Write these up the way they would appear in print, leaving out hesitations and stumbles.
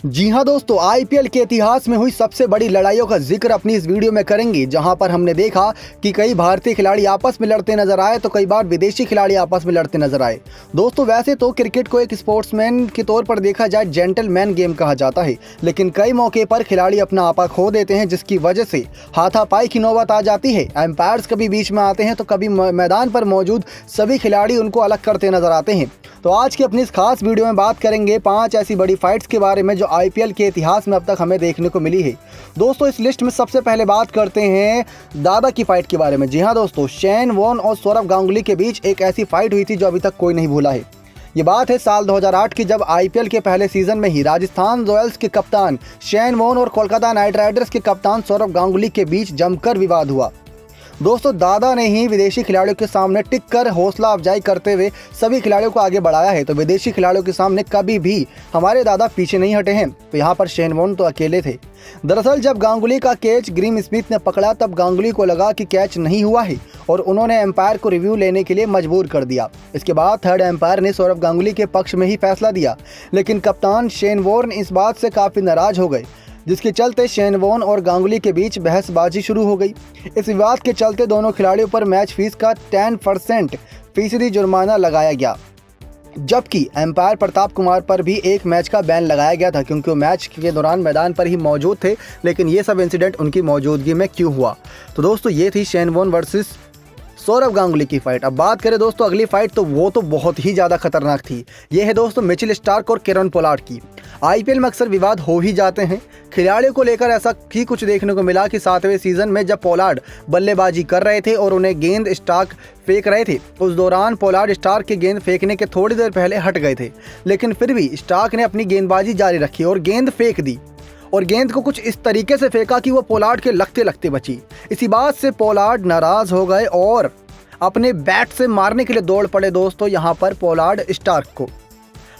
जी हाँ दोस्तों, आईपीएल के इतिहास में हुई सबसे बड़ी लड़ाइयों का जिक्र अपनी इस वीडियो में करेंगे, जहां पर हमने देखा कि कई भारतीय खिलाड़ी आपस में लड़ते नजर आए तो कई बार विदेशी खिलाड़ी आपस में लड़ते नजर आए। दोस्तों वैसे तो क्रिकेट को एक स्पोर्ट्समैन के तौर पर देखा जाए जेंटलमैन गेम कहा जाता है, लेकिन कई मौके पर खिलाड़ी अपना आपा खो देते हैं, जिसकी वजह से हाथापाई की नौबत आ जाती है। एम्पायर्स कभी बीच में आते हैं तो कभी मैदान पर मौजूद सभी खिलाड़ी उनको अलग करते नजर आते हैं। तो आज की अपनी इस खास वीडियो में बात करेंगे 5 ऐसी बड़ी फाइट्स के बारे में जो आईपीएल के इतिहास में अब तक हमें देखने को मिली है। दोस्तों इस लिस्ट में सबसे पहले बात करते हैं दादा की फाइट के बारे में। जी हाँ दोस्तों, शेन वॉर्न और सौरव गांगुली के बीच एक ऐसी फाइट हुई थी जो अभी तक कोई नहीं भूला है। ये बात है साल 2008 की, जब आईपीएल के पहले सीजन में ही राजस्थान रॉयल्स के कप्तान शेन वॉर्न और कोलकाता नाइट राइडर्स के कप्तान सौरव गांगुली के बीच जमकर विवाद हुआ। दोस्तों दादा ने ही विदेशी खिलाड़ियों के सामने टिककर हौसला अफजाई करते हुए सभी खिलाड़ियों को आगे बढ़ाया है, तो विदेशी खिलाड़ियों के सामने कभी भी हमारे दादा पीछे नहीं हटे हैं। तो यहाँ पर शेन वॉर्न तो अकेले थे। दरअसल जब गांगुली का कैच ग्रीम स्मिथ ने पकड़ा तब गांगुली को लगा कि कैच नहीं हुआ है और उन्होंने एम्पायर को रिव्यू लेने के लिए मजबूर कर दिया। इसके बाद थर्ड एम्पायर ने सौरव गांगुली के पक्ष में ही फैसला दिया, लेकिन कप्तान शेन वॉर्न इस बात से काफ़ी नाराज हो गए, जिसके चलते शेन वॉर्न और गांगुली के बीच बहसबाजी शुरू हो गई। इस विवाद के चलते दोनों खिलाड़ियों पर मैच फीस का 10% जुर्माना लगाया गया, जबकि एम्पायर प्रताप कुमार पर भी एक मैच का बैन लगाया गया था, क्योंकि वो मैच के दौरान मैदान पर ही मौजूद थे। लेकिन ये सब इंसिडेंट उनकी मौजूदगी में क्यों हुआ? तो दोस्तों ये थी Shane Warne versus Sourav Ganguly की फाइट। अब बात करें दोस्तों अगली फाइट, तो वो तो बहुत ही ज़्यादा खतरनाक थी। ये है दोस्तों मिचेल स्टार्क और केरन पोलार्ड की। आईपीएल में अक्सर विवाद हो ही जाते हैं। खिलाड़ियों को लेकर ऐसा ही कुछ देखने को मिला कि 7वें सीजन में जब पोलार्ड बल्लेबाजी कर रहे थे और उन्हें गेंद स्टार्क फेंक रहे थे, उस दौरान पोलार्ड स्टार्क के गेंद फेंकने के थोड़ी देर पहले हट गए थे, लेकिन फिर भी स्टार्क ने अपनी गेंदबाजी जारी रखी और गेंद फेंक दी, और गेंद को कुछ इस तरीके से फेंका कि वो पोलार्ड के लगते लगते बची। इसी बात से पोलार्ड नाराज हो गए और अपने बैट से मारने के लिए दौड़ पड़े दोस्तों यहाँ पर पोलार्ड स्टार्क को।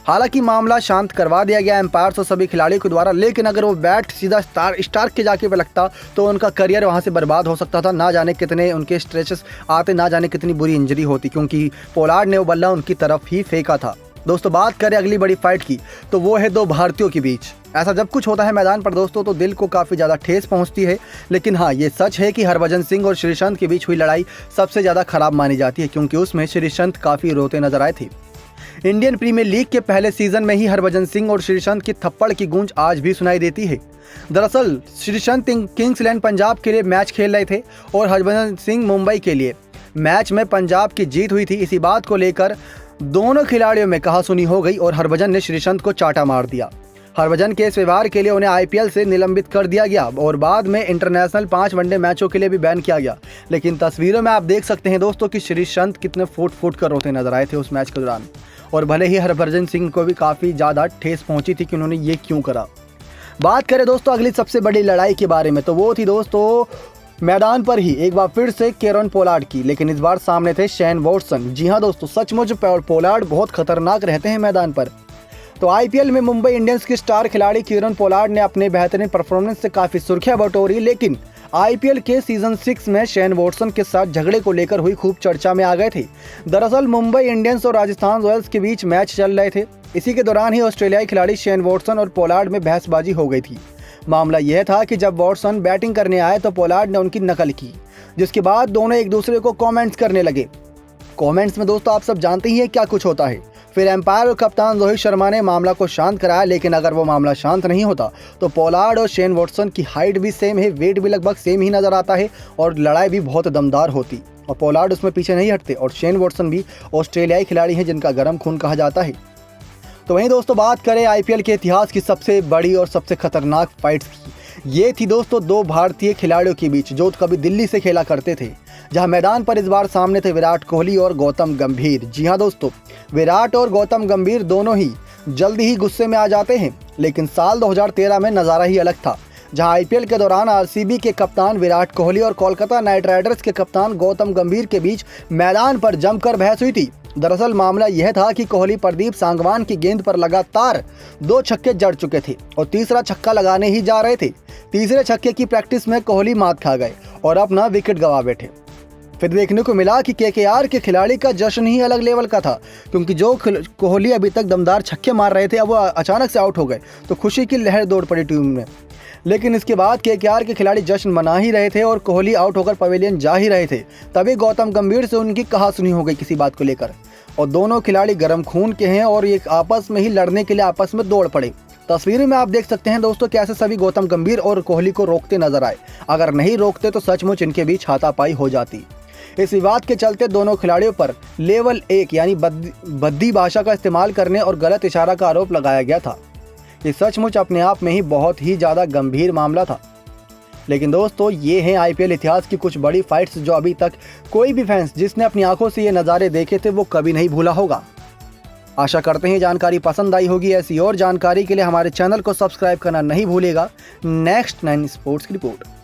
हालांकि मामला शांत करवा दिया गया एम्पायर्स और सभी खिलाड़ियों के द्वारा, लेकिन अगर वो बैट सीधा स्टार्क के जाके पे लगता तो उनका करियर वहाँ से बर्बाद हो सकता था। ना जाने कितने उनके स्ट्रेचेस आते, ना जाने कितनी बुरी इंजरी होती, क्योंकि पोलार्ड ने वो बल्ला उनकी तरफ ही फेंका था। दोस्तों बात करें अगली बड़ी फाइट की, तो वो है दो भारतीयों के बीच। ऐसा जब कुछ होता है मैदान पर दोस्तों तो दिल को काफ़ी ज़्यादा ठेस पहुंचती है, लेकिन हाँ ये सच है कि हरभजन सिंह और श्रीसंत के बीच हुई लड़ाई सबसे ज़्यादा खराब मानी जाती है, क्योंकि उसमें श्रीसंत काफ़ी रोते नजर आए थे। इंडियन प्रीमियर लीग के पहले सीजन में ही हरभजन सिंह और श्रीसंत की थप्पड़ की गूंज आज भी सुनाई देती है। दरअसल श्रीसंत किंग्स इलेवन पंजाब के लिए मैच खेल रहे थे और हरभजन सिंह मुंबई के लिए। मैच में पंजाब की जीत हुई थी। इसी बात को लेकर दोनों खिलाड़ियों में कहासुनी हो गई और हरभजन ने श्रीसंत को चाटा मार दिया। हरभजन के इस व्यवहार के लिए उन्हें आईपीएल से निलंबित कर दिया गया और बाद में इंटरनेशनल 5 वनडे मैचों के लिए भी बैन किया गया। लेकिन तस्वीरों में आप देख सकते हैं दोस्तों कि श्रीसंत कितने फूट फूट कर रोते नजर आए थे उस मैच के दौरान, और भले ही हरभजन सिंह को भी काफ़ी ज़्यादा ठेस पहुंची थी कि उन्होंने ये क्यों करा। बात करें दोस्तों अगली सबसे बड़ी लड़ाई के बारे में, तो वो थी दोस्तों मैदान पर ही एक बार फिर से केरन पोलार्ड की, लेकिन इस बार सामने थे शेन वॉटसन। जी हाँ दोस्तों, सचमुच पोलार्ड बहुत खतरनाक रहते हैं मैदान पर। तो आईपीएल में मुंबई इंडियंस के स्टार खिलाड़ी केरन पोलार्ड ने अपने बेहतरीन परफॉर्मेंस से काफ़ी सुर्खियां बटोरी, लेकिन आईपीएल के सीजन 6 में शेन वॉटसन के साथ झगड़े को लेकर हुई खूब चर्चा में आ गए थे। दरअसल मुंबई इंडियंस और राजस्थान रॉयल्स के बीच मैच चल रहे थे। इसी के दौरान ही ऑस्ट्रेलियाई खिलाड़ी शेन वॉटसन और पोलार्ड में बहसबाजी हो गई थी। मामला यह था कि जब वॉटसन बैटिंग करने आए तो पोलार्ड ने उनकी नकल की, जिसके बाद दोनों एक दूसरे को कमेंट्स करने लगे। कमेंट्स में दोस्तों आप सब जानते ही हैं क्या कुछ होता है। फिर एम्पायर और कप्तान रोहित शर्मा ने मामला को शांत कराया, लेकिन अगर वो मामला शांत नहीं होता तो पोलार्ड और शेन वॉटसन की हाइट भी सेम है, वेट भी लगभग सेम ही नजर आता है और लड़ाई भी बहुत दमदार होती, और पोलार्ड उसमें पीछे नहीं हटते और शेन वॉटसन भी ऑस्ट्रेलियाई खिलाड़ी हैं जिनका गर्म खून कहा जाता है। तो वहीं दोस्तों बात करें आईपीएल के इतिहास की सबसे बड़ी और सबसे खतरनाक फाइट्स की, ये थी दोस्तों दो भारतीय खिलाड़ियों के बीच जो कभी दिल्ली से खेला करते थे, जहां मैदान पर इस बार सामने थे विराट कोहली और गौतम गंभीर। जी हां दोस्तों, विराट और गौतम गंभीर दोनों ही जल्दी ही गुस्से में आ जाते हैं, लेकिन साल 2013 में नज़ारा ही अलग था, जहां आईपीएल के दौरान आरसीबी के कप्तान विराट कोहली और कोलकाता नाइट राइडर्स के कप्तान गौतम गंभीर के बीच मैदान पर जमकर बहस हुई थी। दरअसल मामला यह था कि कोहली प्रदीप सांगवान की गेंद पर लगातार 2 छक्के जड़ चुके थे और तीसरा छक्का लगाने ही जा रहे थे। तीसरे छक्के की प्रैक्टिस में कोहली मात खा गए और अपना विकेट गंवा बैठे। फिर देखने को मिला कि केकेआर के खिलाड़ी का जश्न ही अलग लेवल का था, क्योंकि जो कोहली अभी तक दमदार छक्के मार रहे थे अब वो अचानक से आउट हो गए तो खुशी की लहर दौड़ पड़ी टीम में। लेकिन इसके बाद केकेआर के खिलाड़ी जश्न मना ही रहे थे और कोहली आउट होकर पवेलियन जा ही रहे थे, तभी गौतम गंभीर से उनकी कहासुनी हो गई किसी बात को लेकर और दोनों खिलाड़ी गर्म खून के हैं और ये आपस में ही लड़ने के लिए आपस में दौड़ पड़े। तस्वीर में आप देख सकते हैं दोस्तों कैसे सभी गौतम गंभीर और कोहली को रोकते नजर आए। अगर नहीं रोकते तो सचमुच इनके बीच हाथापाई हो जाती। इस विवाद के चलते दोनों खिलाड़ियों पर लेवल 1 यानी बद्दी भाषा का इस्तेमाल करने और गलत इशारा का आरोप लगाया गया था। ये सचमुच अपने आप में ही बहुत ही ज़्यादा गंभीर मामला था। लेकिन दोस्तों ये हैं आईपीएल इतिहास की कुछ बड़ी फाइट्स जो अभी तक कोई भी फैंस जिसने अपनी आंखों से ये नज़ारे देखे थे वो कभी नहीं भूला होगा। आशा करते हैं जानकारी पसंद आई होगी। ऐसी और जानकारी के लिए हमारे चैनल को सब्सक्राइब करना नहीं भूलिएगा। नेक्स्ट 9 स्पोर्ट्स की रिपोर्ट।